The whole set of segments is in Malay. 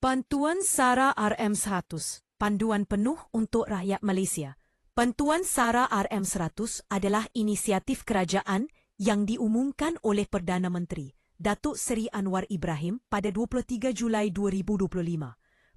Bantuan SARA RM100, panduan penuh untuk rakyat Malaysia. Bantuan SARA RM100 adalah inisiatif kerajaan yang diumumkan oleh Perdana Menteri Datuk Seri Anwar Ibrahim pada 23 Julai 2025.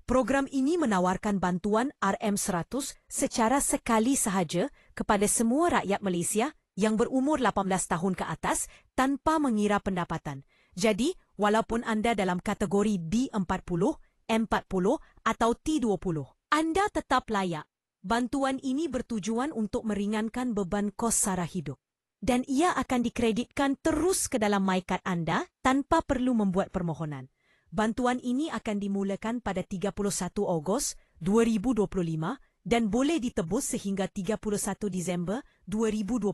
Program ini menawarkan bantuan RM100 secara sekali sahaja kepada semua rakyat Malaysia yang berumur 18 tahun ke atas tanpa mengira pendapatan. Jadi, walaupun anda dalam kategori B40, M40 atau T20, anda tetap layak. Bantuan ini bertujuan untuk meringankan beban kos sara hidup. Dan ia akan dikreditkan terus ke dalam MyKad anda tanpa perlu membuat permohonan. Bantuan ini akan dimulakan pada 31 Ogos 2025 dan boleh ditebus sehingga 31 Disember 2025.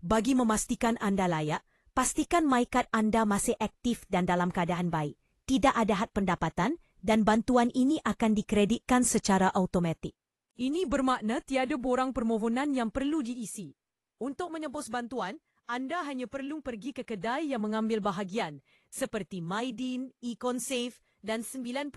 Bagi memastikan anda layak, pastikan MyKad anda masih aktif dan dalam keadaan baik. Tidak ada had pendapatan dan bantuan ini akan dikreditkan secara automatik. Ini bermakna tiada borang permohonan yang perlu diisi. Untuk menebus bantuan, anda hanya perlu pergi ke kedai yang mengambil bahagian seperti Mydin, Econsave dan 99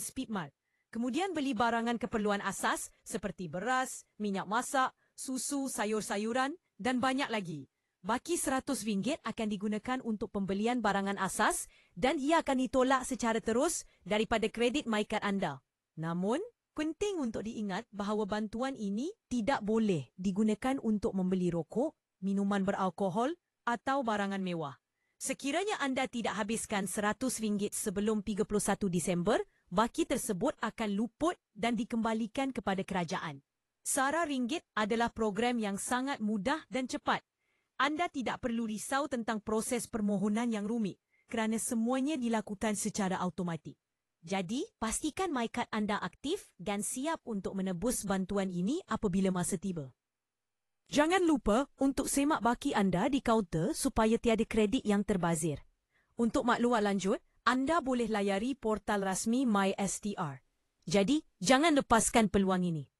Speedmart. Kemudian beli barangan keperluan asas seperti beras, minyak masak, susu, sayur-sayuran dan banyak lagi. Baki RM100 akan digunakan untuk pembelian barangan asas dan ia akan ditolak secara terus daripada kredit MyKad anda. Namun, penting untuk diingat bahawa bantuan ini tidak boleh digunakan untuk membeli rokok, minuman beralkohol atau barangan mewah. Sekiranya anda tidak habiskan RM100 sebelum 31 Disember, baki tersebut akan luput dan dikembalikan kepada kerajaan. SARA Ringgit adalah program yang sangat mudah dan cepat. Anda tidak perlu risau tentang proses permohonan yang rumit kerana semuanya dilakukan secara automatik. Jadi, pastikan MyKad anda aktif dan siap untuk menebus bantuan ini apabila masa tiba. Jangan lupa untuk semak baki anda di kaunter supaya tiada kredit yang terbazir. Untuk maklumat lanjut, anda boleh layari portal rasmi MySTR. Jadi, jangan lepaskan peluang ini.